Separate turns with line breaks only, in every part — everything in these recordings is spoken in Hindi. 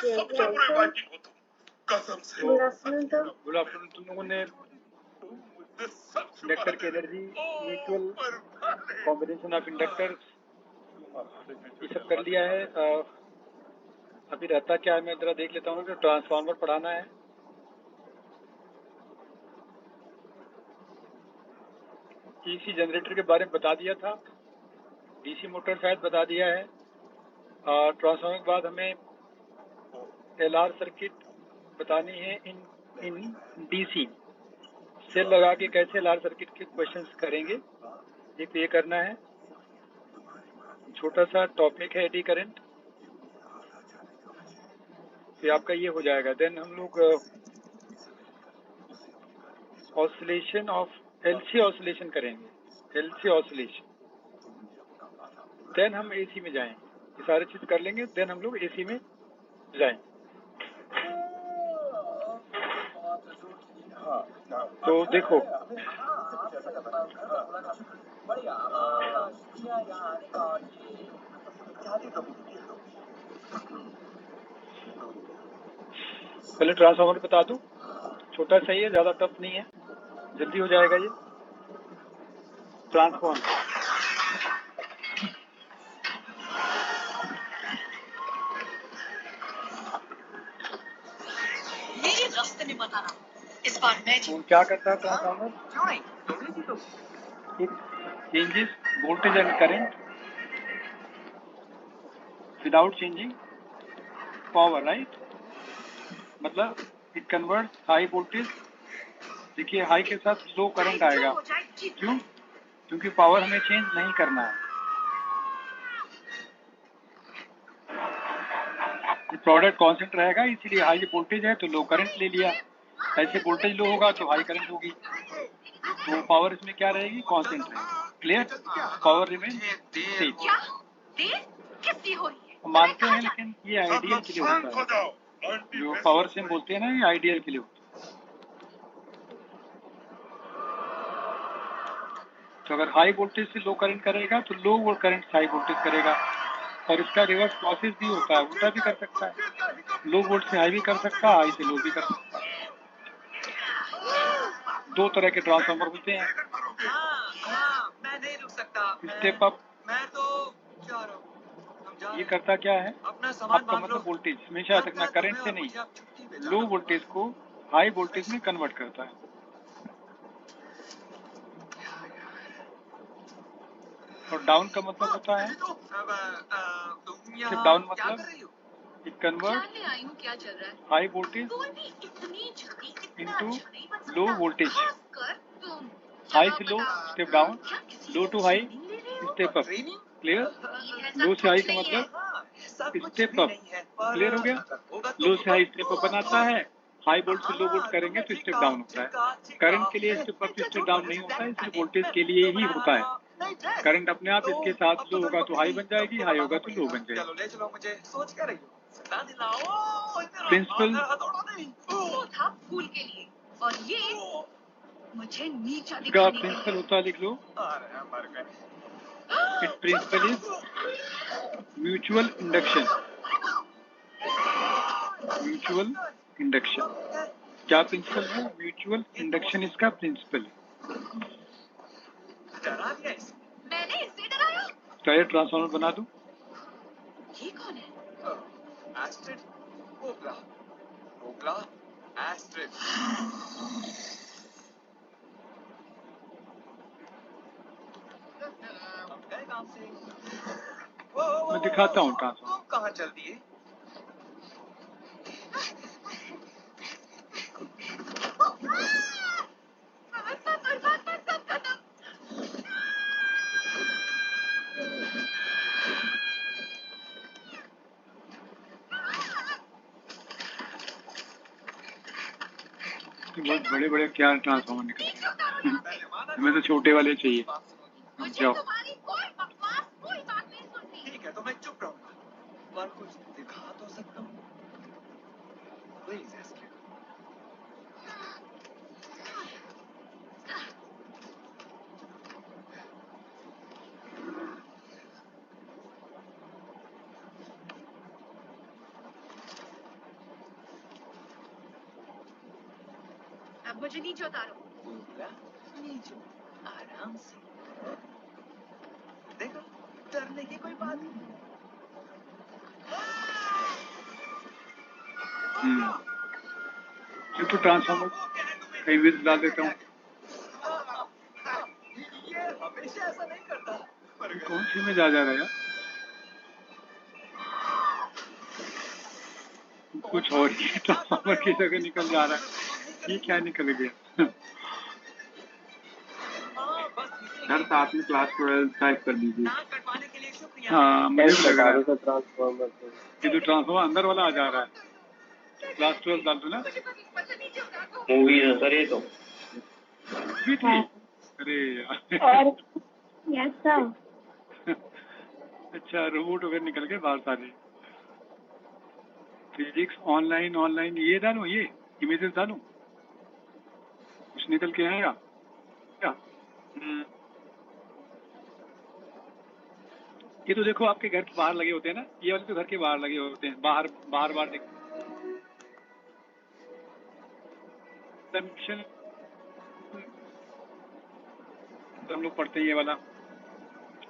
सबसे बुरेबाजी हो तुम, कसम से।
Good afternoon sir.
Good afternoon. तुम लोगों ने इंडक्टर की energy, mutual combination of inductor, ये सब कर लिया है। अभी रहता क्या है, मैं जरा देख लेता हूँ। जो ट्रांसफार्मर पढ़ाना है, डीसी जनरेटर के बारे में बता दिया था, डीसी मोटर शायद बता दिया है। ट्रांसफार्मर के बाद हमें एलआर सर्किट बतानी है इन डीसी। सेल लगा के कैसे एलआर सर्किट के क्वेश्चंस करेंगे, ये करना है। छोटा सा टॉपिक है एडी करंट, ये आपका ये हो जाएगा। देन हम लोग ऑसिलेशन ऑफ एलसी ऑसिलेशन करेंगे, एलसी ऑसिलेशन। देन हम एसी में जाएंगे, ये सारी चीज कर लेंगे। देन हम लोग एसी में जाएंगे। तो देखो, पहले ट्रांसफार्मर बता दूं, छोटा सही है, ज्यादा टफ नहीं है, जल्दी हो जाएगा ये। ट्रांसफार्मर
मेरे रास्ते में बताना, इस बार मैं
क्या करता है transformer? It changes voltage and current without changing power, right? मतलब इट कन्वर्ट हाई वोल्टेज, देखिए हाई के साथ लो करंट आएगा। क्यों? क्योंकि पावर हमें चेंज नहीं करना है। प्रोडक्ट कांस्टेंट रहेगा, इसीलिए हाई वोल्टेज है तो लो करंट ले लिया। ऐसे वोल्टेज लो होगा तो हाई करंट होगी, तो पावर इसमें क्या रहेगी? कांस्टेंट रहेगी। क्लियर? Power remain same.
कितनी हो रही है?
मानते हैं, लेकिन ये आइडियल के लिए होता है। जो पावर सेम बोलते हैं ना, ये आइडियल के लिए होता है। तो अगर हाई वोल्टेज से लो करंट करेगा तो लो वो करंट हाई वोल्टेज करेगा, और इसका रिवर्स प्रोसेस भी होता है, उल्टा भी कर सकता है। लो वोल्ट से हाई भी कर सकता है, हाई से लो भी कर सकता है। दो तरह के ट्रांसफार्मर होते हैं।
मैं नहीं रुक सकता।
स्टेप अप,
मैं तो जा रहा हूँ।
ये करता क्या है?
अपना सामान
आपका
बांध
मतलब
लो।
वोल्टेज हमेशा रखना करंट से नहीं, लो वोल्टेज को हाई वोल्टेज में कन्वर्ट करता है। और डाउन का मतलब होता है, सिर्फ डाउन मतलब it convert high voltage into low voltage. High से low step down, low to high step up. Clear? Low से हाई का मतलब स्टेप अप। क्लियर हो गया? लो से हाई स्टेप अप बनाता है, हाई वोल्ट से लो वोल्ट करेंगे तो स्टेप डाउन होता है। करंट के लिए स्टेप अप स्टेप डाउन नहीं होता है, सिर्फ वोल्टेज के लिए ही होता है। करंट अपने आप इसके साथ लो होगा तो हाई बन जाएगी, हाई होगा तो लो बन जाएगी।
ले चलो मुझे, सोच क्या रही हो?
प्रिंसिपल
फूल के लिए, और ये मुझे नीचा
इसका
दिखाने के
प्रिंसिपल
लिए।
होता है, लिख लो। It principle is mutual induction. Mutual induction क्या प्रिंसिपल है? म्यूचुअल इंडक्शन इसका प्रिंसिपल है।
मैंने इसे डराया?
चाहे ट्रांसफार्मर बना दूं?
ये कौन है?
Astrid ओगला, ओगला Astrid. काम से
मैं दिखाता हूँ ट्रांसफार्मर।
तुम कहाँ चल दिए?
बहुत बड़े बड़े क्या ट्रांसफार्मर निकल गए। हमें तो छोटे वाले चाहिए। जाओ।
तुम्हारी कोई बकवास, कोई बात नहीं सुननी।
ठीक है तो मैं चुप रहूंगा, पर कुछ दिखा तो सकता हूँ। Please Astrid.
अब मुझे नीचे उतारो।
पूरा नीचे, आराम से। देखो, डरने की कोई बात नहीं।
तो ट्रांसफॉर्मर कहीं भी डाल देता हूँ।
ये हमेशा ऐसा नहीं करता।
कौन सी में जा रहा है यार? कुछ और ही ट्रांसफॉर्मर की जगह निकल जा रहा है। ये क्या निकल गया? हर साथ में क्लास 12 टाइप कर दीजिए।
कटवाने के लिए शुक्रिया।
हाँ, मुझे भी लग रहा है
ट्रांसफॉर्मर
ये जो ट्रांसफॉर्मर अंदर वाला आ जा रहा है। क्लास 12 डाल दो ना।
मूवी है सर ये तो।
भी थी। अरे यार।
और यस सर।
अच्छा, रोबोट वगैरह निकल के बाहर सारे। फिजिक्स ऑनलाइन ये डालूं, ये इमेजेस डालूं, कुछ निकल के आएगा क्या? ये तो देखो आपके घर के बाहर लगे होते हैं ना, ये वाले तो घर के बाहर लगे होते हैं, बाहर दिख हम लोग पढ़ते हैं ये वाला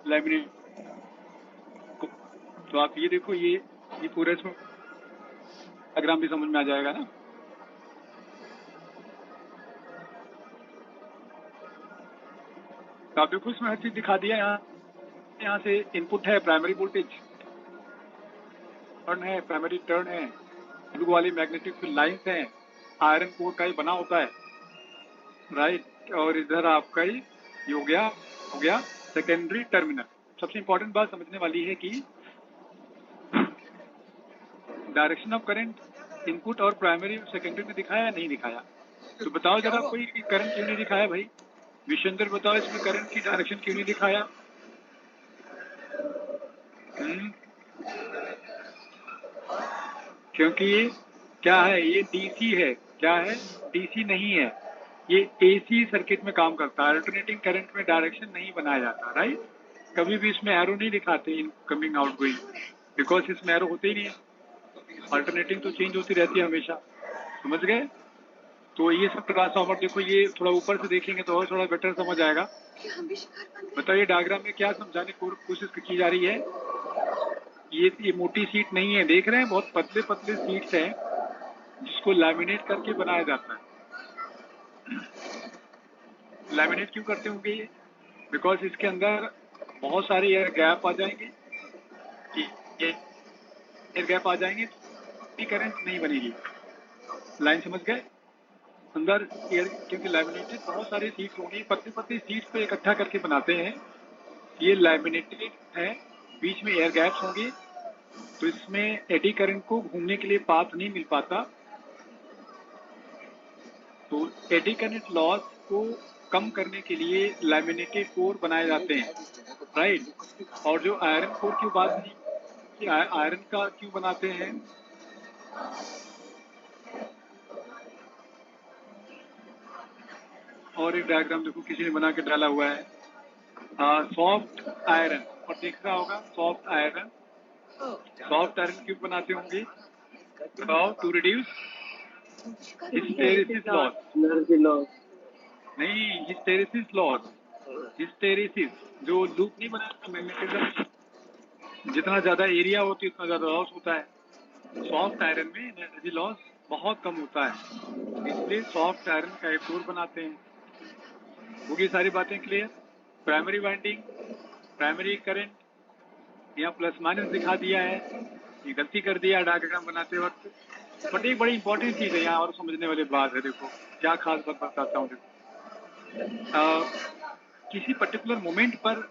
लाइब्रेरी को। तो आप ये देखो, ये पूरा इसमें डायग्राम भी समझ में आ जाएगा ना। तो आप देखो इसमें हर चीज दिखा दिया। यहाँ से इनपुट है प्राइमरी वोल्टेज, टर्न है, प्राइमरी टर्न है, ब्लू वाली मैग्नेटिक फील्ड लाइंस है, आयरन कोर का ही बना होता है, राइट। और इधर आपका ही हो गया सेकेंडरी टर्मिनल। सबसे इंपॉर्टेंट बात समझने वाली है कि डायरेक्शन ऑफ करंट इनपुट और प्राइमरी और सेकेंडरी में दिखाया या नहीं दिखाया? तो बताओ जरा, कोई करंट क्यों नहीं दिखाया भाई? विशेंद्र बताओ, इसमें करंट की डायरेक्शन क्यों नहीं दिखाया? क्योंकि ये क्या है, ये डीसी है। क्या है? डीसी नहीं है, ये एसी सर्किट में काम करता है। अल्टरनेटिंग करंट में डायरेक्शन नहीं बनाया जाता, राइट। कभी भी इसमें एरो नहीं दिखाते in coming out going, because इसमें एरो होते ही नहीं है। अल्टरनेटिंग तो चेंज होती रहती है हमेशा, समझ गए? तो ये सब ट्रांसफॉर्मर देखो, ये थोड़ा ऊपर से देखेंगे तो और थोड़ा बेटर समझ आएगा। बताइए डायग्राम में क्या समझाने की कोशिश की जा रही है? ये मोटी सीट नहीं है, देख रहे हैं, बहुत पतले पतले सीट्स हैं जिसको लैमिनेट करके बनाया जाता है। लैमिनेट क्यों करते होंगे ये? बिकॉज इसके अंदर बहुत सारे एयर गैप आ जाएंगे, एयर गैप आ जाएंगे तो करंट नहीं बनेगी। लाइन समझ गए? अंदर एयर, क्योंकि लैमिनेटेड बहुत सारी सीट्स होंगी, पतली पतली सीट्स को इकट्ठा करके बनाते हैं। ये लैमिनेटेड है, बीच में एयर गैप्स होंगे, तो इसमें एडी करंट को घूमने के लिए पाथ नहीं मिल पाता। तो एडी करंट लॉस को कम करने के लिए लैमिनेटेड कोर बनाए जाते हैं, राइट। और जो आयरन कोर की बात की, कि आयरन का क्यों बनाते हैं? और एक डायग्राम देखो किसी ने बना के डाला हुआ है, सॉफ्ट आयरन, और देख रहा होगा सॉफ्ट आयरन। सॉफ्ट आयरन क्यों बनाते होंगे? To reduce hysteresis loss. नहीं, हिस्टेरिसिस लॉस। हिस्टेरिसिस जो लूप नहीं बनाता मैग्नेटिज्म, जितना ज्यादा एरिया होती है उतना ज्यादा लॉस होता है। सॉफ्ट आयरन में एनर्जी लॉस बहुत कम होता है, इसलिए सॉफ्ट आयरन का एक कोर बनाते हैं। होगी सारी बातें clear? Primary winding, primary current, यहाँ प्लस माइनस दिखा दिया है, ये गलती कर दिया डायग्राम बनाते वक्त, बट एक बड़ी इंपॉर्टेंट चीज है यहाँ और समझने वाली बात है। देखो क्या खास बात बताता हूँ। देखो किसी पर्टिकुलर मोमेंट पर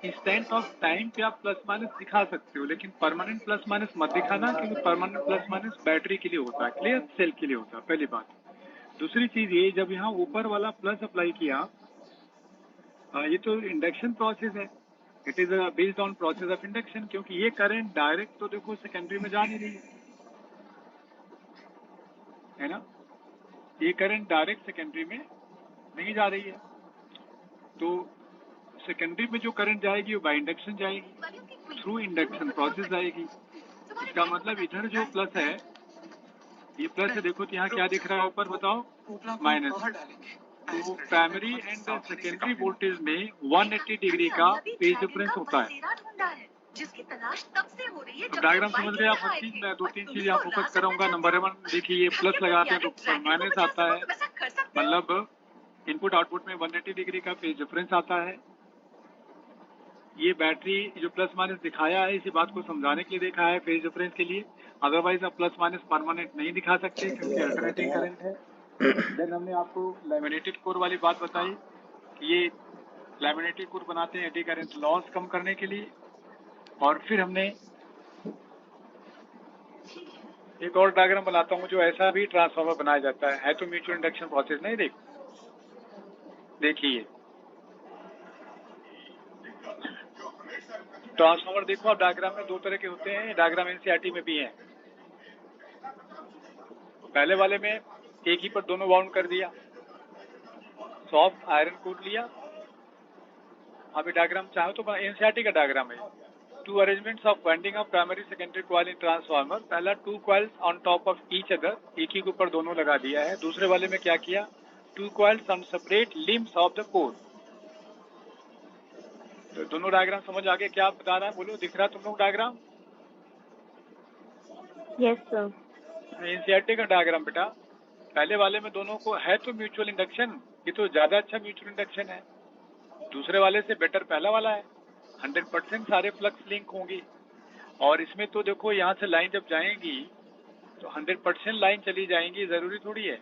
इंस्टेंट ऑफ टाइम पे आप प्लस माइनस दिखा सकते हो, लेकिन परमानेंट प्लस माइनस मत दिखाना, क्योंकि परमानेंट प्लस माइनस बैटरी के लिए होता है, क्लियर, सेल के लिए होता है, पहली बात। दूसरी चीज ये, जब यहाँ ऊपर वाला प्लस अप्लाई किया, ये तो इंडक्शन प्रोसेस है, it is based on process of induction, क्योंकि ये करंट डायरेक्ट तो देखो सेकेंडरी में जा नहीं रही है ना, ये करंट डायरेक्ट सेकेंडरी में नहीं जा रही है। तो सेकेंडरी में जो करंट जाएगी वो बाय इंडक्शन जाएगी, थ्रू इंडक्शन प्रोसेस जाएगी। इसका मतलब इधर जो प्लस है ये प्लस है, देखो तो यहाँ क्या दिख रहा है ऊपर, बताओ,
पोपला को
माइनस।
बाहर डालेंगे।
तो प्राइमरी एंड सेकेंडरी वोल्टेज में 180 डिग्री का फेज डिफरेंस होता है।
जिसकी तलाश तब से हो रही है
अब
जब
डायग्राम
से
समझ
बाइक
गए आप?
यहाँ
हर
आए
चीज
थे।
मैं दो
और
तीन
तुम्ही
चीजें
को
आप फोकस
रास्ता
करूंगा।
में
नंबर 1 देखिए, ये प्लस लगाते हैं तो माइनस आता है,
वैसा कर सकते हो।
मतलब इनपुट आउटपुट में 180 डिग्री का फेज डिफरेंस आता है। ये बैटरी जो प्लस माइनस दिखाया है, इसी बात को समझाने के लिए देखा है, फेज डिफरेंस के लिए। अदरवाइज आप प्लस माइनस परमानेंट नहीं दिखा सकते क्योंकि अल्टरनेटिंग करंट है। देन हमने आपको लैमिनेटेड कोर वाली बात बताई कि ये लैमिनेटेड कोर बनाते हैं एडी करंट लॉस कम करने के लिए। और फिर हमने एक और डायग्राम बनाता हूँ जो ऐसा भी ट्रांसफार्मर बनाया जाता है तो म्यूचुअल इंडक्शन प्रोसेस नहीं देखिए ट्रांसफार्मर देखो आप, डायग्राम में दो तरह के होते हैं, डायग्राम एनसीईआरटी में भी है। पहले वाले में एक ही पर दोनों वाउंड कर दिया, सॉफ्ट आयरन कोर लिया। अभी डायग्राम चाहो तो एनसीईआरटी का डायग्राम है। Two arrangements of winding of primary secondary coil in transformer. पहला 2 coils on top of each other, एक ही के ऊपर दोनों लगा दिया है। दूसरे वाले में क्या किया, 2 coils on separate limbs of the core. तो दोनों डायग्राम समझ आगे क्या बता रहा है, बोलो, दिख रहा है तुम लोग डायग्राम?
Yes, sir.
एनसीईआरटी का डायग्राम बेटा। पहले वाले में दोनों को है तो म्यूचुअल इंडक्शन, ये तो ज्यादा अच्छा म्यूचुअल इंडक्शन है। दूसरे वाले से बेटर पहला वाला है, 100% सारे फ्लक्स लिंक होंगी। और इसमें तो देखो यहाँ से लाइन जब जाएंगी तो 100% लाइन चली जाएंगी, जरूरी थोड़ी है।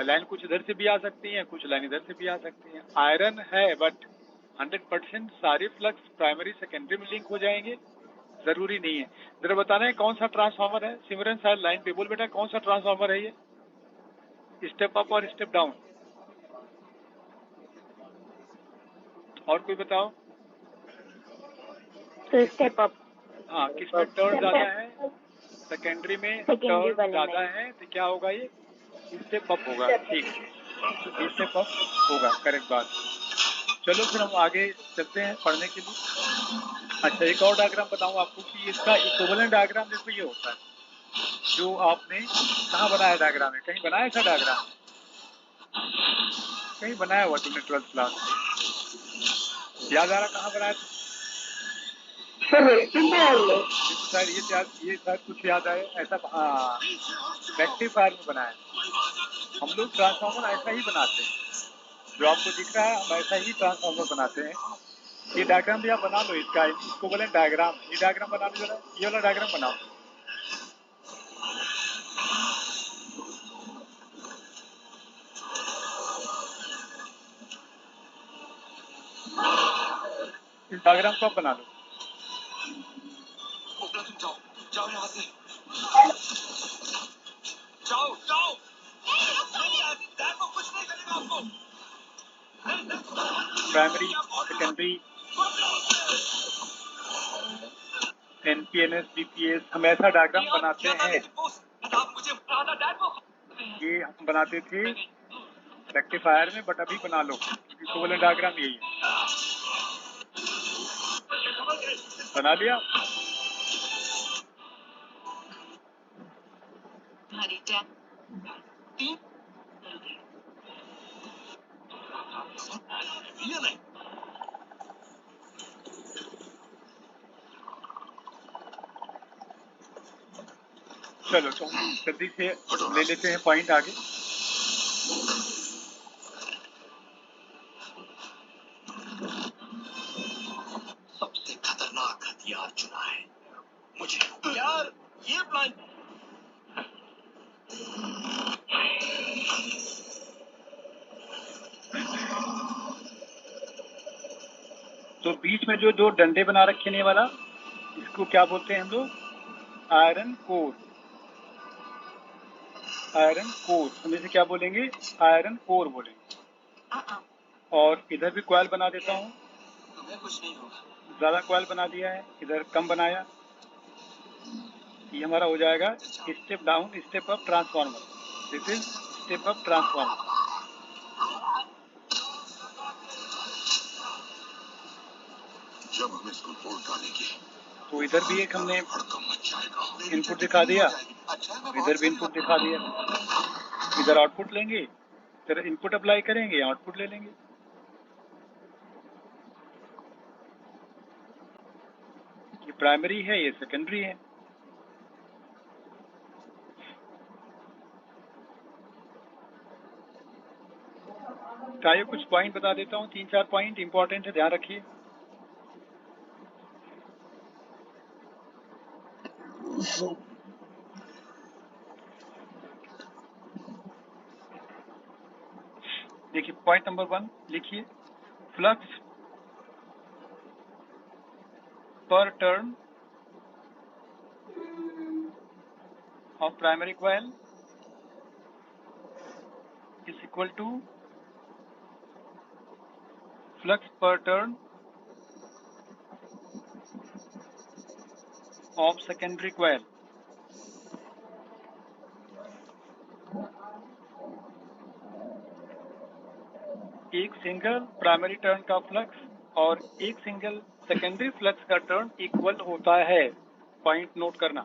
लाइन कुछ इधर से भी आ सकती है, कुछ लाइन इधर से भी आ सकती है। आयरन है बट 100% सारे फ्लक्स प्राइमरी सेकेंडरी में लिंक हो जाएंगे, जरूरी नहीं है। जरा बताना है कौन सा ट्रांसफार्मर है? सिमरन सर लाइन पे बोल बेटा, कौन सा ट्रांसफार्मर है ये? स्टेप अप और स्टेप डाउन, और कोई बताओ।
So step up.
हाँ, किसमें टर्न ज्यादा है? सेकेंडरी में
Secondary
टर्न
वाले
ज्यादा
में।
है तो क्या होगा, ये स्टेप अप होगा। ठीक, स्टेप अप होगा, करेक्ट बात। चलो फिर हम आगे चलते हैं पढ़ने के लिए। अच्छा, एक और डायग्राम बताऊं आपको कि इसका इक्विवेलेंट डायग्राम देखो ये होता है, जो आपने कहाँ बनाया डायग्राम है? कहीं बनाया था डायग्राम? कहीं बनाया हुआ तुमने 12th क्लास में? याद आ रहा कहाँ बनाया था? ये शायद कुछ याद आए ऐसा। हाँ, रेक्टिफायर में बनाया। हम लोग ट्रांसफार्मर ऐसा ही बनाते हैं, जो आपको दिख रहा है हम ऐसा ही ट्रांसफार्मर बनाते हैं। ये डायग्राम भी आप बना लो, इसका इक्विवेलेंट डायग्राम। ये डायग्राम बना लो जरा, ये वाला डायग्राम बनाओ। इस डायग्राम को आप बना लो।
पोपला तुम जाओ, जाओ यहाँ से, जाओ जाओ। डैड को कुछ नहीं करेगा आपको।
प्राइमरी सेकेंडरी एनपीएनएस बीपीएस हम ऐसा डायग्राम बनाते हैं। ये हम बनाते थे रेक्टिफायर में, बट अभी बना लो, इक्विवेलेंट डायग्राम यही है। बना लिया?
ये नहीं,
चलो तो हम जल्दी से ले लेते हैं पॉइंट आगे।
सबसे खतरनाक हथियार चुना है मुझे। यार ये प्लान
तो बीच में जो दो डंडे बना रखे हैं, ये वाला, इसको क्या बोलते हैं हम लोग? Iron core. आयरन कोर हम इसे क्या बोलेंगे? आयरन कोर बोलेंगे। और इधर भी कॉइल बना देता हूँ,
तुम्हें कुछ नहीं होगा।
ज्यादा कॉइल बना दिया है, इधर कम बनाया। ये हमारा हो जाएगा step down step up transformer. This is step up transformer.
जब हम इसको तोड़ डालेंगे
तो इधर भी एक हमने
भड़कम मच जाएगा।
इनपुट दिखा दिया,
अच्छा मैं
इधर भी इनपुट दिखा दिया, इधर आउटपुट लेंगे, इधर इनपुट अप्लाई करेंगे, आउटपुट ले लेंगे। ये प्राइमरी है, ये सेकेंडरी है। चाहिए कुछ पॉइंट बता देता हूँ, 3-4 पॉइंट इंपॉर्टेंट है, ध्यान रखिए। देखिए पॉइंट नंबर 1 लिखिए, flux per turn of primary coil is equal to flux per turn of secondary coil। एक सिंगल प्राइमरी टर्न का फ्लक्स और एक सिंगल सेकेंडरी फ्लक्स का टर्न इक्वल होता है। पॉइंट नोट करना।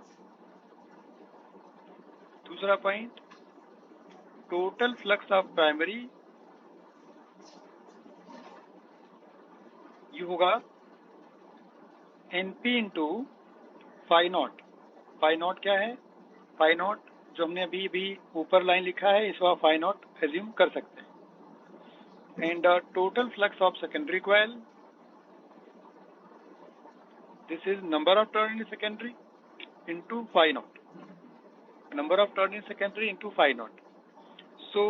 दूसरा point, total flux of primary ये होगा NP into phi naught. Phi naught क्या है? फाई नॉट जो हमने अभी ऊपर लाइन लिखा है, इसको आप फाई नॉट एज्यूम कर सकते हैं। And total flux of secondary coil, this is number of turn in secondary into phi naught, number of turn in secondary into phi naught. So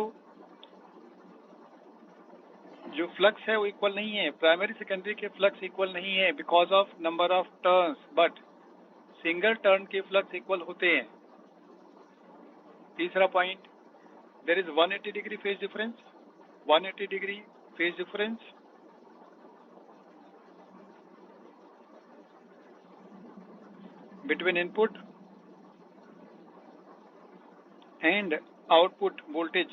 जो फ्लक्स है वो इक्वल नहीं है, प्राइमरी सेकेंडरी के फ्लक्स इक्वल नहीं है because of number of turns, but single turn के फ्लक्स इक्वल होते हैं। तीसरा point, there is 180 degree phase difference, 180 degree phase difference between input and output voltage.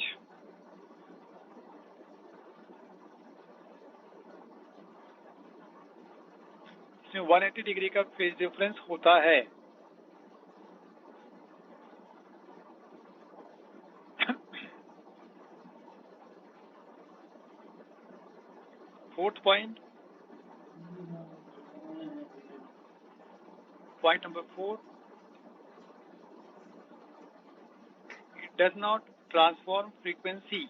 इसमें 180 डिग्री का फेज डिफरेंस होता है। Fourth point, point number 4, it does not transform frequency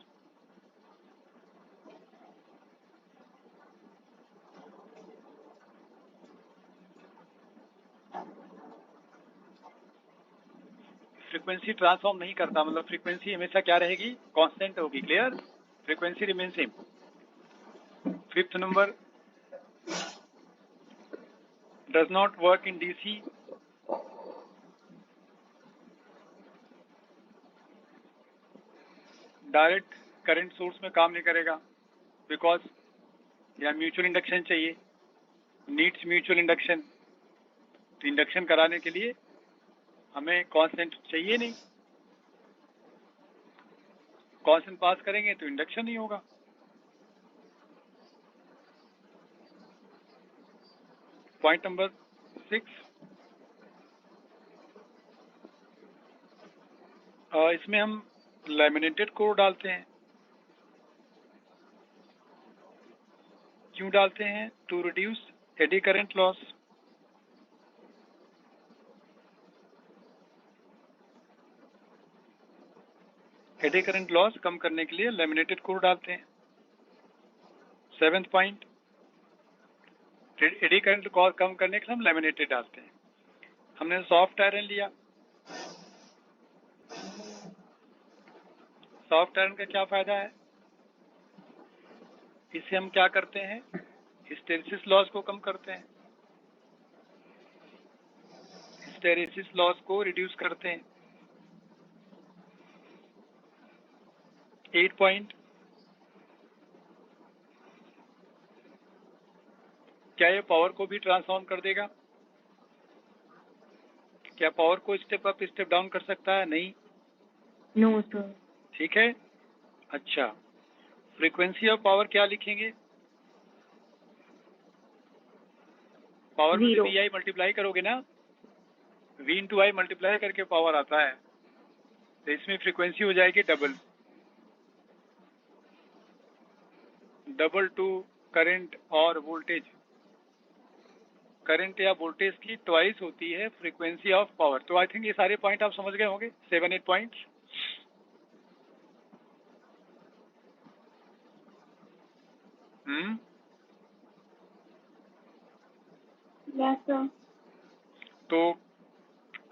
frequency transform नहीं करता, मतलब फ्रीक्वेंसी हमेशा क्या रहेगी? कांस्टेंट होगी। Clear? Frequency remain same. Fifth number, does not work in DC, direct current source में काम नहीं करेगा बिकॉज यहाँ म्यूचुअल इंडक्शन चाहिए, नीड्स म्यूचुअल इंडक्शन। तो इंडक्शन कराने के लिए हमें कांस्टेंट चाहिए नहीं, कांस्टेंट पास करेंगे तो इंडक्शन नहीं होगा। पॉइंट नंबर 6, इसमें हम लैमिनेटेड कोर डालते हैं। क्यों डालते हैं? To reduce eddy current loss. Eddy current loss कम करने के लिए लैमिनेटेड कोर डालते हैं। 7th पॉइंट, एडी करंट कम करने के लिए हम लैमिनेटेड डालते हैं। हमने सॉफ्ट आयरन लिया, सॉफ्ट आयरन का क्या फायदा है? इससे हम क्या करते हैं? हिस्टेरिसिस लॉस को कम करते हैं, हिस्टेरिसिस लॉस को रिड्यूस करते हैं। 8 पॉइंट, क्या ये पावर को भी ट्रांसफॉर्म कर देगा? क्या पावर को स्टेप अप स्टेप डाउन कर सकता है? नहीं।
No sir.
ठीक है। अच्छा, फ्रीक्वेंसी ऑफ पावर क्या लिखेंगे? पावर को VI मल्टीप्लाई करोगे ना, V इंटू I मल्टीप्लाई करके पावर आता है। तो इसमें फ्रीक्वेंसी हो जाएगी डबल टू करंट और वोल्टेज। करंट या वोल्टेज की ट्वाइस होती है फ्रीक्वेंसी ऑफ पावर। तो आई थिंक ये सारे पॉइंट आप समझ गए होंगे, 7-8 पॉइंट्स।
Yes sir.
तो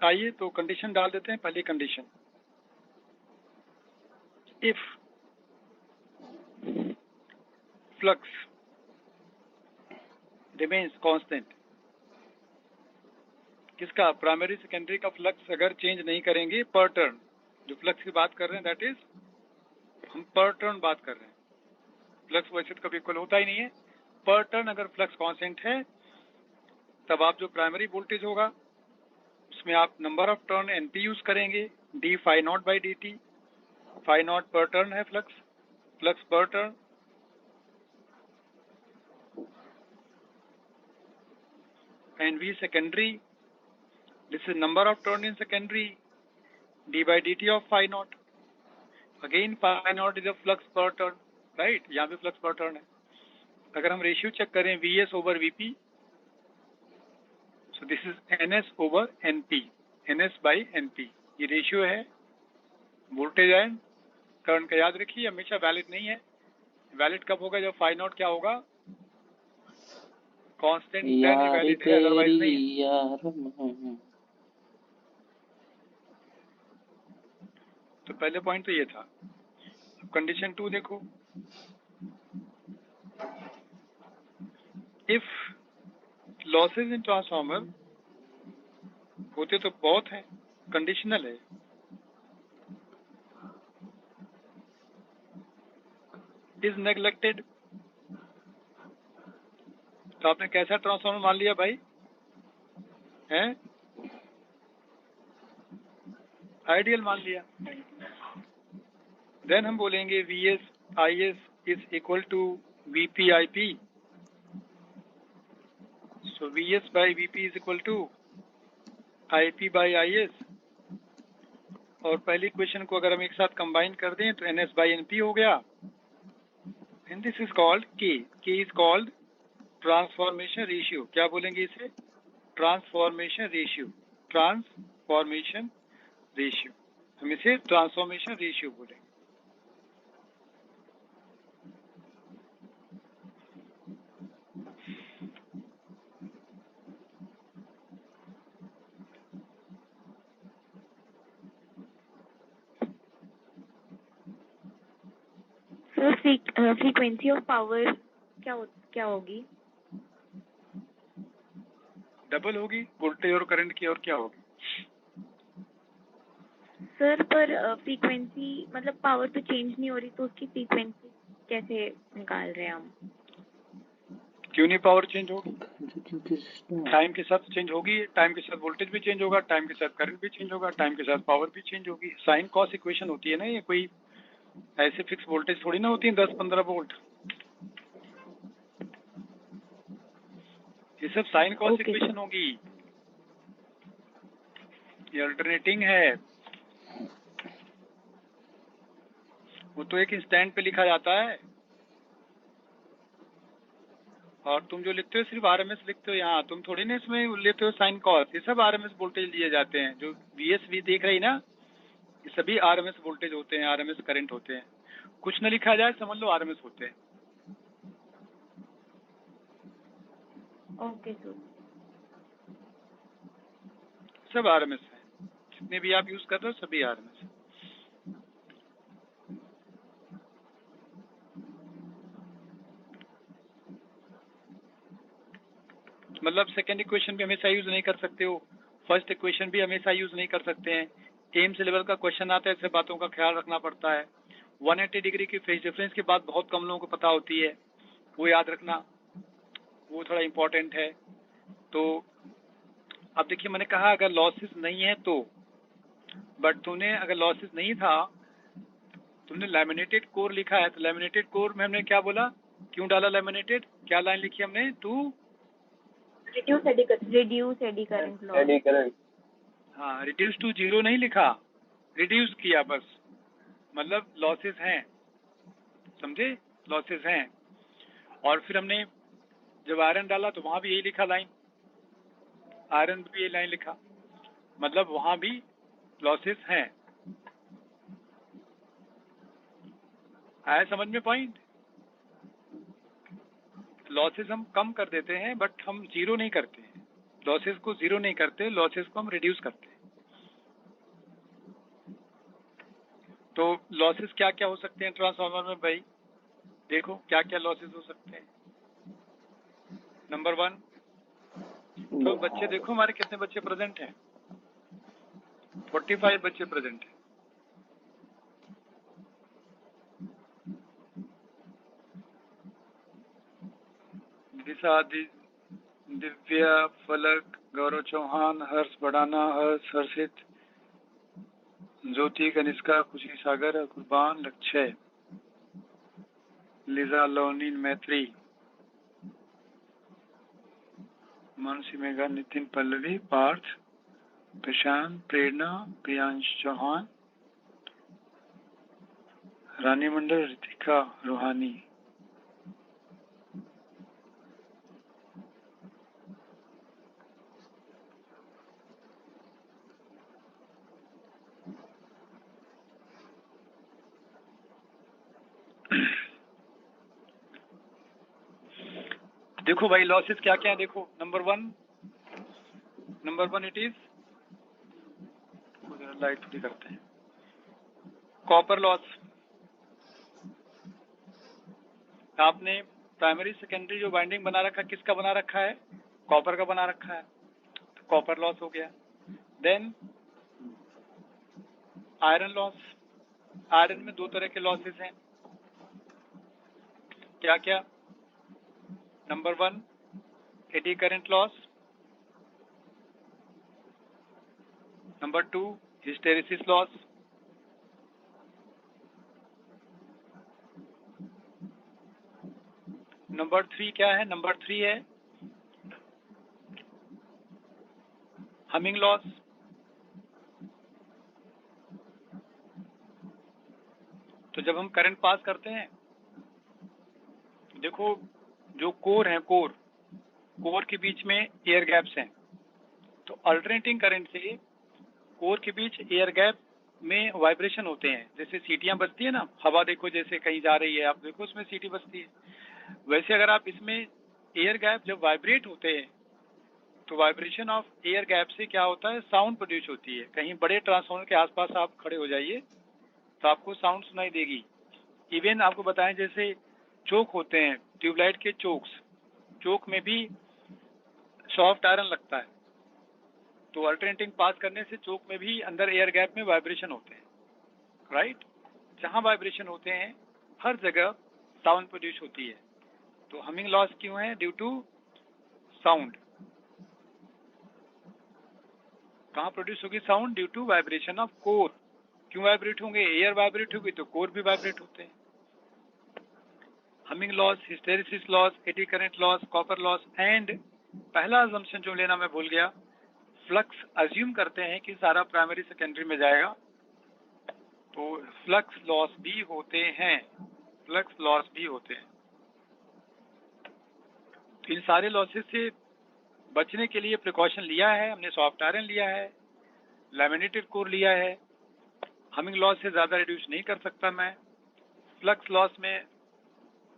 आइए तो कंडीशन डाल देते हैं। पहली condition, if flux remains constant, किसका, प्राइमरी सेकेंडरी का फ्लक्स अगर चेंज नहीं करेंगे पर टर्न, जो फ्लक्स की बात कर रहे हैं दैट इज हम पर टर्न बात कर रहे हैं। फ्लक्स वैसे तो कभी इक्वल होता ही नहीं है। पर टर्न अगर फ्लक्स कांस्टेंट है तब आप जो प्राइमरी वोल्टेज होगा उसमें आप number of turn NP use करेंगे, d phi naught by d t. Phi naught per turn है flux, flux per turn. And we secondary, this is number of turn in secondary, d by d t of phi naught. Again phi naught is a flux per turn, right, यहाँ भी फ्लक्स पर टर्न है। अगर हम रेशियो चेक करें VS over VP, so this is NS over NP, NS by NP, ये रेशियो है वोल्टेज एंड करंट का। याद रखिए हमेशा वैलिड नहीं है। वैलिड कब होगा, जब फाई नॉट क्या होगा, कांस्टेंट, देन वैलिड है, अदरवाइज नहीं है। तो पहले पॉइंट तो ये था। कंडीशन 2 देखो, इफ लॉसेज इन ट्रांसफार्मर, होते तो बहुत है, कंडीशनल है, इज नेग्लेक्टेड। तो आपने कैसा ट्रांसफार्मर मान लिया भाई, हैं, आइडियल मान लिया। देन हम बोलेंगे V S I S is equal to V P I P. So V S by V P is equal to I P by I S. और पहली इक्वेशन को अगर हम एक साथ कंबाइन कर दें तो N S by N P हो गया। एंड दिस इज कॉल्ड के। के इज कॉल्ड ट्रांसफॉर्मेशन रेशियो। क्या बोलेंगे इसे, ट्रांसफॉर्मेशन रेशियो, ट्रांसफॉर्मेशन रेशियो, हम इसे ट्रांसफॉर्मेशन रेशियो बोलेंगे।
सर फ्रीक्वेंसी ऑफ पावर क्या होगी?
डबल होगी वोल्टेज और करंट की, और क्या होगी
सर पर फ्रीक्वेंसी मतलब पावर तो चेंज नहीं हो रही, तो उसकी फ्रीक्वेंसी कैसे निकाल रहे हैं हम?
क्यों नहीं पावर चेंज होगी, टाइम के साथ चेंज होगी। टाइम के साथ वोल्टेज भी चेंज होगा, टाइम के साथ करंट भी चेंज होगा, टाइम के साथ पावर भी चेंज होगी। साइन कॉस इक्वेशन होती है ना, ये कोई ऐसे फिक्स वोल्टेज थोड़ी ना होती है 10-15 वोल्ट। ये सब साइन कॉस इक्वेशन होगी, ये अल्टरनेटिंग है। वो तो एक इंस्टेंट पे लिखा जाता है, और तुम जो लिखते हो सिर्फ आरएमएस लिखते हो। यहाँ तुम थोड़ी ना इसमें लेते हो साइन कॉस, ये सब आरएमएस वोल्टेज लिए जाते हैं। जो वीएसवी देख रही ना, ये सभी आरएमएस वोल्टेज होते हैं, आरएमएस करंट होते हैं। कुछ न लिखा जाए समझ लो आरएमएस होते हैं।
Okay sir.
सब आरएमएस है, जितने भी आप यूज कर रहे हो सभी आरएमएस है। मतलब सेकेंड इक्वेशन भी हमेशा यूज नहीं कर सकते हो, फर्स्ट इक्वेशन भी हमेशा यूज नहीं कर सकते हैं। एम्स लेवल का क्वेश्चन आता है, ऐसे बातों का ख्याल रखना पड़ता है। 180 डिग्री की फेज डिफरेंस की बात बहुत कम लोगों को पता होती है, वो याद रखना, वो थोड़ा इम्पोर्टेंट है। तो अब देखिए मैंने कहा अगर लॉसेस नहीं है तो, बट तूने अगर लॉसेस नहीं था, तुमने लैमिनेटेड कोर लिखा है, तो लैमिनेटेड कोर में हमने क्या बोला, क्यों डाला लैमिनेटेड, क्या लाइन लिखी हमने, to
reduce eddy current loss.
हाँ, रिड्यूस टू जीरो नहीं लिखा, रिड्यूस किया बस, मतलब लॉसेस हैं, समझे, लॉसेस हैं। और फिर हमने जब आयरन डाला तो वहां भी यही लिखा लाइन, आयरन भी ये लाइन लिखा, मतलब वहां भी लॉसेस हैं। आया समझ में पॉइंट? लॉसेस हम कम कर देते हैं बट हम जीरो नहीं करते हैं, लॉसेस को जीरो नहीं करते, लॉसेस को हम रिड्यूस करते हैं। तो लॉसेस क्या क्या हो सकते हैं ट्रांसफार्मर में भाई? देखो क्या क्या लॉसेस हो सकते हैं। नंबर 1, तो बच्चे देखो हमारे कितने बच्चे प्रेजेंट हैं, 45 बच्चे प्रेजेंट हैं। दिशा, दिव्या, फलक, गौरव चौहान, हर्ष बड़ाना, हर्षित, ज्योति, कनिष्का, खुशी सागर, कुर्बान, लक्ष्य, लिजा, लोनिन, मैत्री, मानसी, मेघा, नितिन, पल्लवी, पार्थ, प्रशांत, प्रेरणा, प्रियांश चौहान, रानी मंडल, रितिका, रूहानी। देखो भाई लॉसेस क्या क्या है, देखो number one it is, light थोड़ी करते हैं, कॉपर लॉस। आपने प्राइमरी सेकेंडरी जो बाइंडिंग बना रखा, किसका बना रखा है? कॉपर का बना रखा है, तो कॉपर लॉस हो गया। देन आयरन लॉस, आयरन में दो तरह के लॉसेस हैं, क्या क्या? Number 1 AD current loss, number 2 hysteresis loss, number 3 क्या है? नंबर 3 है हमिंग लॉस। तो जब हम करंट पास करते हैं, देखो जो कोर है, कोर के बीच में एयर गैप्स हैं, तो अल्टरनेटिंग करंट से कोर के बीच एयर गैप में वाइब्रेशन होते हैं। जैसे सीटियां बजती है ना, हवा देखो जैसे कहीं जा रही है, आप देखो उसमें सीटी बजती है, वैसे अगर आप इसमें एयर गैप जब वाइब्रेट होते हैं तो वाइब्रेशन ऑफ एयर गैप से क्या होता है? साउंड प्रोड्यूस होती है। कहीं बड़े ट्रांसफार्मर के आसपास आप खड़े हो जाइए तो आपको साउंड सुनाई देगी। इवन आपको बताएं जैसे चोक होते हैं, ट्यूबलाइट के चोक में भी सॉफ्ट आयरन लगता है, तो अल्टरनेटिंग पास करने से चोक में भी अंदर एयर गैप में वाइब्रेशन होते हैं, राइट? जहां वाइब्रेशन होते हैं हर जगह साउंड प्रोड्यूस होती है। तो हमिंग लॉस क्यों है? Due to sound. कहाँ प्रोड्यूस होगी sound? Due to vibration of core. क्यों वाइब्रेट होंगे? एयर वाइब्रेट होगी तो कोर भी वाइब्रेट होते हैं। Humming loss, hysteresis loss, eddy current loss, copper loss, and पहला अजम्पशन जो लेना मैं भूल गया, फ्लक्स अज्यूम करते हैं कि सारा प्राइमरी सेकेंडरी में जाएगा, तो फ्लक्स लॉस भी होते हैं, फ्लक्स लॉस भी होते हैं। तो इन सारे लॉसेस से बचने के लिए प्रिकॉशन लिया है हमने, सॉफ्ट आयरन लिया है, लैमिनेटेड कोर लिया है। हमिंग लॉस से ज्यादा रिड्यूस नहीं कर सकता मैं। फ्लक्स लॉस में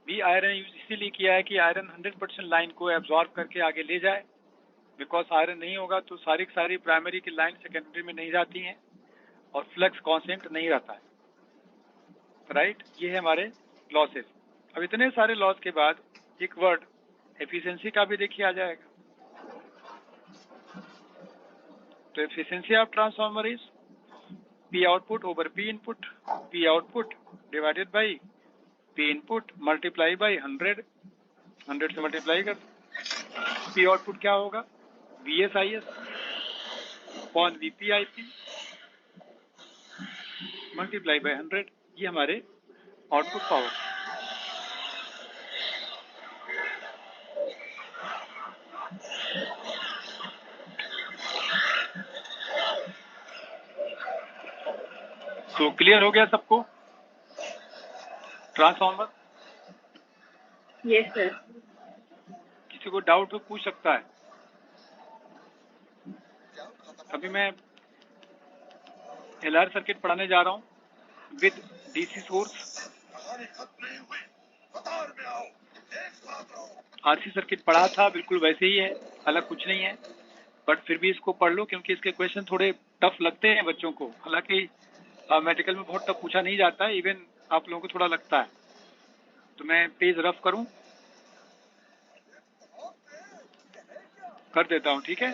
भी आयरन यूज इसीलिए किया है कि आयरन 100% लाइन को एब्जॉर्ब करके आगे ले जाए, बिकॉज आयरन नहीं होगा तो सारी प्राइमरी की लाइन सेकेंडरी में नहीं जाती हैं और फ्लक्स कांस्टेंट नहीं रहता है, राइट? ये है हमारे लॉसेस। अब इतने सारे लॉस के बाद एक वर्ड एफिशिएंसी का भी देखिए आ जाएगा। तो efficiency of transformer is P output over P input, P output divided by P input multiply by 100, 100 से मल्टीप्लाई कर। P output क्या होगा? VSIS upon VPIP multiply by 100, ये हमारे आउटपुट पावर। तो क्लियर हो गया सबको ट्रांसफॉर्मर?
Yes sir.
किसी को डाउट तो पूछ सकता है। अभी मैं LR सर्किट पढ़ाने जा रहा हूँ with DC source. RC circuit पढ़ा था, बिल्कुल वैसे ही है, अलग कुछ नहीं है, बट फिर भी इसको पढ़ लो क्योंकि इसके क्वेश्चन थोड़े टफ लगते हैं बच्चों को। हालांकि मेडिकल में बहुत टफ पूछा नहीं जाता है, इवन आप लोगों को थोड़ा लगता है। तो मैं पेज रफ करूं, कर देता हूं, ठीक है?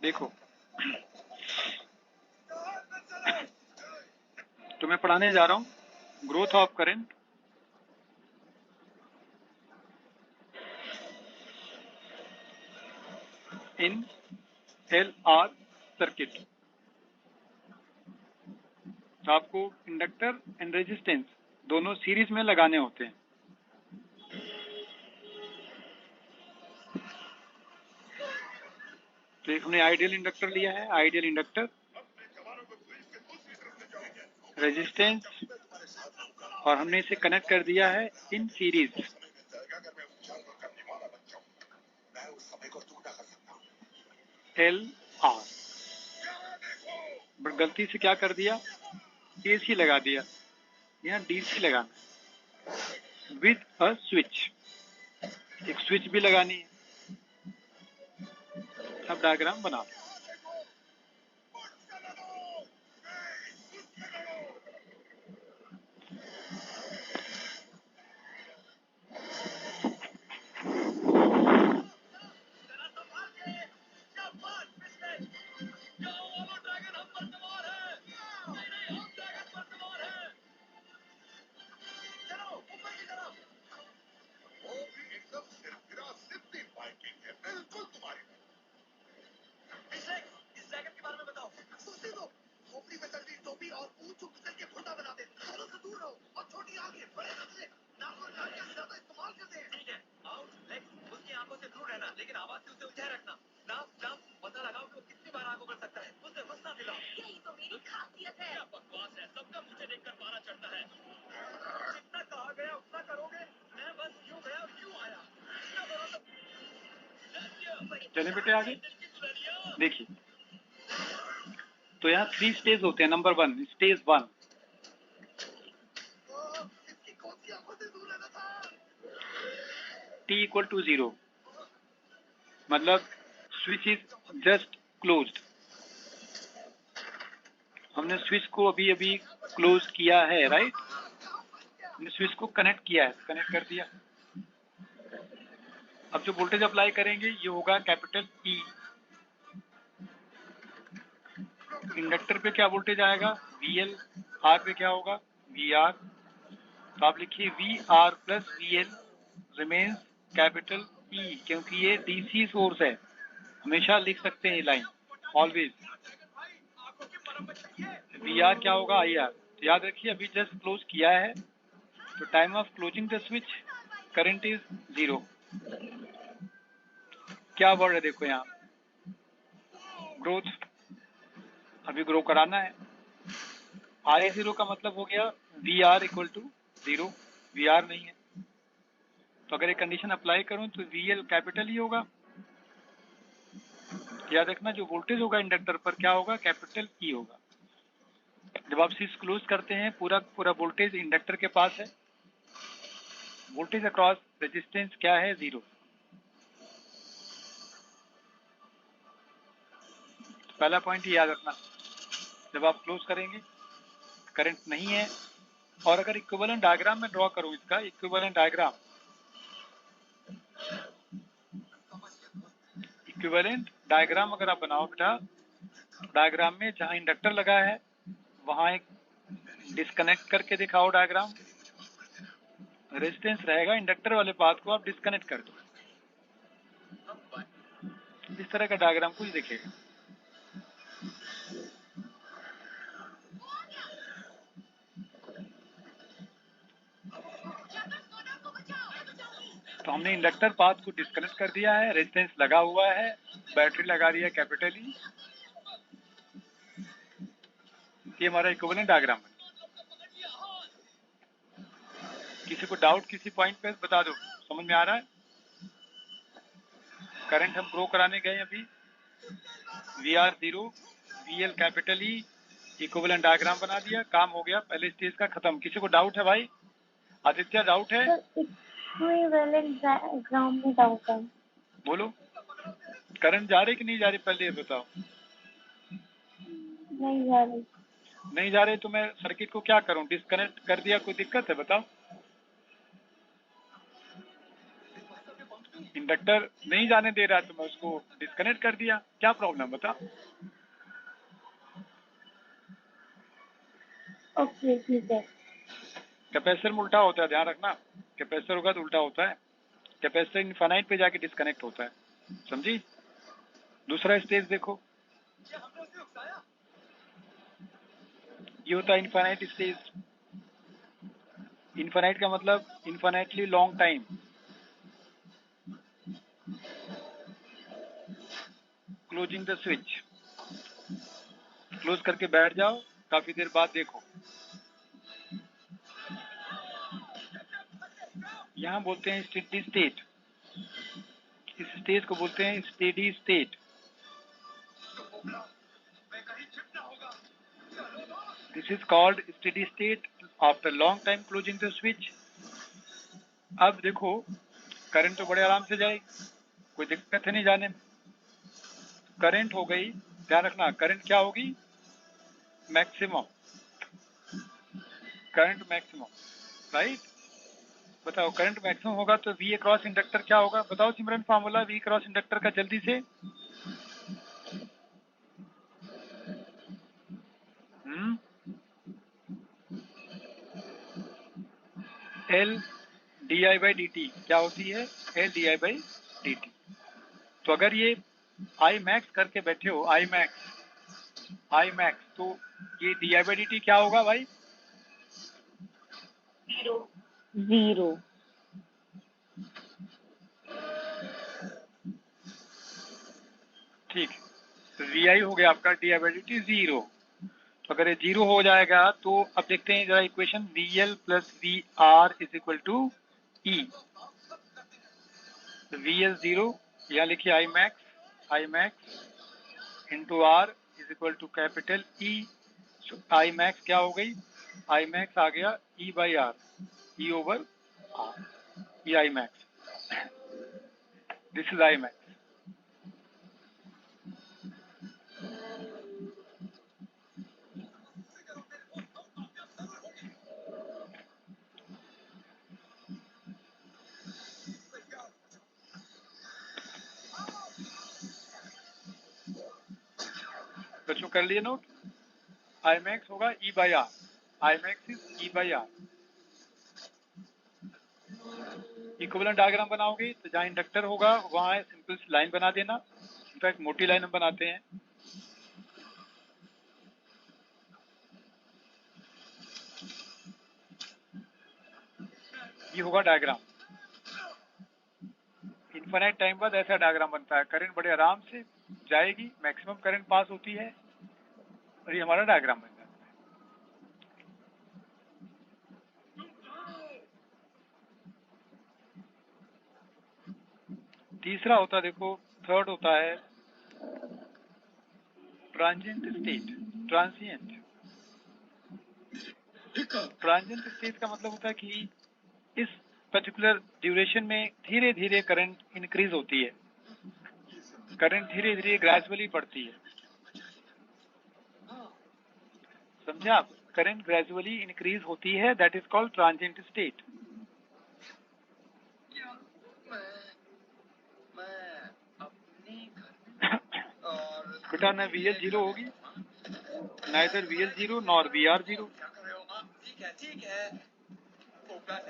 देखो, तो मैं पढ़ाने जा रहा हूं growth of current in LR circuit. आपको इंडक्टर एंड रेजिस्टेंस दोनों सीरीज में लगाने होते हैं। तो एक हमने आइडियल इंडक्टर लिया है, आइडियल इंडक्टर, रेजिस्टेंस, और हमने इसे कनेक्ट कर दिया है इन सीरीज। LR, बट गलती से क्या कर दिया, AC लगा दिया, यहाँ DC लगाना विद अ स्विच। एक स्विच भी लगानी है। अब डायग्राम बना। चले बेटे आगे देखिए। तो यहाँ 3 स्टेज होते हैं। नंबर 1, स्टेज 1, T = 0, मतलब स्विच इज जस्ट क्लोज्ड। हमने स्विच को अभी अभी क्लोज किया है, राइट? हमने स्विच को कनेक्ट किया है, कनेक्ट कर दिया। अब जो वोल्टेज अप्लाई करेंगे ये होगा कैपिटल E। इंडक्टर पे क्या वोल्टेज आएगा, VL। R पे क्या होगा, VR। तो आप लिखिए VR + VL remains capital E, क्योंकि ये DC सोर्स है। हमेशा लिख सकते हैं ये लाइन, ऑलवेज। VR क्या होगा, IR। तो याद रखिए अभी जस्ट क्लोज किया है, तो time of closing the switch current is 0। क्या वर्ड है देखो यहाँ, ग्रोथ। अभी ग्रो कराना है। I0 का मतलब हो गया VR = 0, VR नहीं है। तो अगर एक कंडीशन अप्लाई करूं तो VL कैपिटल ही होगा। याद रखना जो वोल्टेज होगा इंडक्टर पर क्या होगा, कैपिटल E होगा। जब आप स्विच क्लोज करते हैं पूरा वोल्टेज इंडक्टर के पास है। वोल्टेज अक्रॉस रेजिस्टेंस क्या है, 0। पहला पॉइंट याद रखना, जब आप क्लोज करेंगे करंट नहीं है। और अगर इक्विवेलेंट डायग्राम में ड्रॉ करूं, इसका इक्विवेलेंट डायग्राम, इक्विवेलेंट डायग्राम अगर आप बनाओ बेटा, डायग्राम में जहां इंडक्टर लगा है वहां एक डिस्कनेक्ट करके दिखाओ डायग्राम। रेजिस्टेंस रहेगा इंडक्टर वाले पाथ को आप डिस्कनेक्ट कर दो। इस तरह का डायग्राम कुछ दिखेगा। तो हमने इंडक्टर पाथ को डिस्कनेक्ट कर दिया है, रेजिस्टेंस लगा हुआ है, बैटरी लगा दिया कैपिटल ई। ये हमारा इक्विवेलेंट डायग्राम है। किसी को डाउट किसी पॉइंट पे बता दो, समझ में आ रहा है? करंट हम ग्रो कराने गए अभी, VR0, VL capital E, equivalent diagram बना दिया, काम हो गया, पहले स्टेज का खत्म। किसी को डाउट है भाई? आदित्य डाउट है?
इक्विवेलेंट डायग्राम में डाउट है।
बोलो, करंट जा रही कि नहीं जा रही, पहले ये बताओ।
नहीं जा रही।
नहीं जा रहे तो मैं सर्किट को क्या करूं, डिस्कनेक्ट कर दिया, कोई दिक्कत है बताओ? इंडक्टर नहीं जाने दे रहा तो मैं उसको डिस्कनेक्ट कर दिया, क्या प्रॉब्लम बता?
ओके ठीक है।
कैपेसिटर में उल्टा होता है, ध्यान रखना, कैपेसिटर होगा तो उल्टा होता है, कैपेसिटर इनफाइनाइट पे जाके डिस्कनेक्ट होता है, समझी? दूसरा स्टेज देखो, ये होता है इनफाइनाइट स्टेज। इनफाइनाइट का मतलब infinitely long time. Closing the switch, close करके बैठ जाओ, काफी देर बाद देखो। यहाँ बोलते हैं स्टेडी स्टेट, इस स्टेज को बोलते हैं steady state. This is called steady state after long time closing the switch. अब देखो, करंट तो बड़े आराम से जाएगी, कोई दिक्कत है नहीं जाने में। करंट हो गई, ध्यान रखना, करंट क्या होगी? Maximum, current maximum, right? बताओ, करंट मैक्सिमम होगा तो V अक्रॉस इंडक्टर क्या होगा? बताओ सिमरन, फार्मूला V अक्रॉस इंडक्टर का जल्दी से। L di/dt क्या होती है? L di/dt। तो अगर ये I max करके बैठे हो, I max, तो ये di/dt क्या होगा भाई?
जीरो।
ठीक, तो VI हो गया आपका, di/dt जीरो। तो अगर ये जीरो हो जाएगा तो अब देखते हैं जरा equation, VL plus VR is equal to E। VL zero, यहाँ लिखिए I max into R is equal to capital E। I max क्या हो गई? I max आ गया E/R, E ओवर R, ये I max, this is I max। बच्चों कर लिए नोट? I max होगा E/R, I max is E/R। Equivalent diagram बनाओगे तो जहाँ इंडक्टर होगा वहाँ सिंपल सी लाइन बना देना, इनफैक्ट मोटी लाइन हम बनाते हैं। ये होगा डायग्राम, इनफाइनाइट टाइम बाद ऐसा डायग्राम बनता है, करंट बड़े आराम से जाएगी, मैक्सिमम करंट पास होती है, और ये हमारा डायग्राम बन जाता है। तीसरा होता है, देखो थर्ड होता है ट्रांजिएंट स्टेट। ट्रांजिएंट स्टेट का मतलब होता है कि इस पर्टिकुलर ड्यूरेशन में धीरे धीरे करंट इंक्रीज होती है, करंट धीरे धीरे ग्रेजुअली बढ़ती है, समझे आप? करंट ग्रेजुअली इंक्रीज होती है, that is called transient state. बेटा ना VL जीरो होगी, neither VL zero nor VR zero,
ठीक है।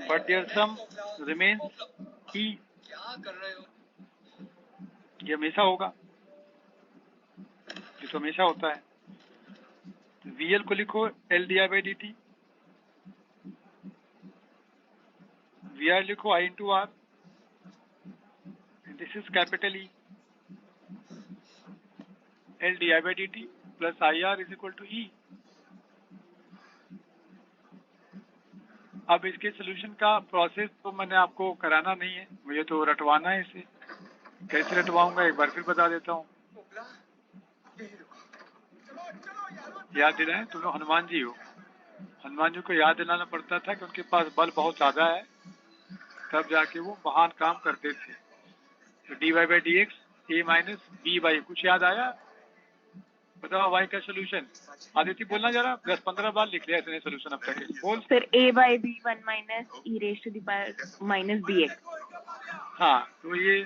But there some remains E,
क्या कर रहे हो?
ये हमेशा होगा, ये तो हमेशा होता है। VL को लिखो L di/dt, VR लिखो I into R, this is capital E, L d I by d t plus I R is equal to E. अब इसके सोल्यूशन का प्रोसेस तो मैंने आपको कराना नहीं है, मुझे तो रटवाना है इसे। कैसे रटवाऊंगा एक बार फिर बता देता हूँ। याद दिलाएं, तुम लोग हनुमान जी हो, हनुमान जी को याद दिलाना पड़ता था कि उनके पास बल बहुत ज्यादा है, तब जाके वो महान काम करते थे। तो D Y by D X A minus B by, कुछ याद आया? बताओ वाई का सोल्यूशन। आदित्य बोलना जरा, 10-15 बार लिख लिया इसने सोल्यूशन अब तक। बोल।
Sir A by B 1 minus E raise to the power minus B X.
हाँ, तो ये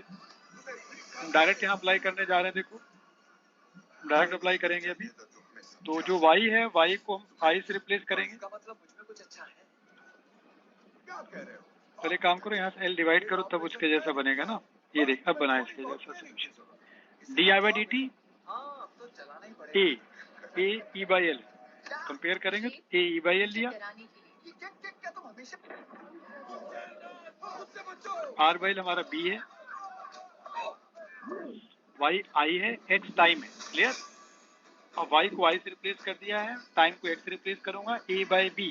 डायरेक्ट यहाँ अप्लाई करने जा रहे हैं। देखो डायरेक्ट अप्लाई करेंगे अभी। तो जो y है, y को हम i से रिप्लेस करेंगे।
मतलब मुझ में कुछ अच्छा है। क्या कह रहे हो?
पहले काम करो, यहाँ से l डिवाइड करो, तब उसके जैसा बनेगा ना। ये देख, अब बना इसके जैसा solution. D I by d T A E by L compare करेंगे तो ए ई बाई एल लिया, आर बाई एल हमारा बी है, वाई आई है, एक्स टाइम है। क्लियर? अब y को i से रिप्लेस कर दिया है, टाइम को x से रिप्लेस करूंगा, a by B,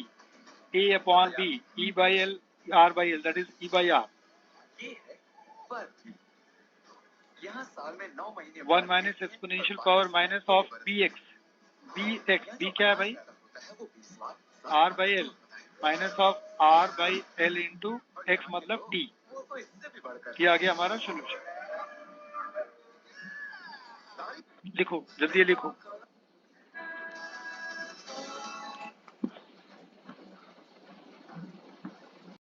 a upon B, e by L, r by L, that is e by r।
ये है पर यहाँ साल में 9 महीने
1 minus exponential power minus of B X, B क्या है भाई? r by L minus of r by L into X मतलब t।
तो इससे भी बढ़कर
ये आ गया हमारा सोल्यूशन। लिखो, जल्दी लिखो।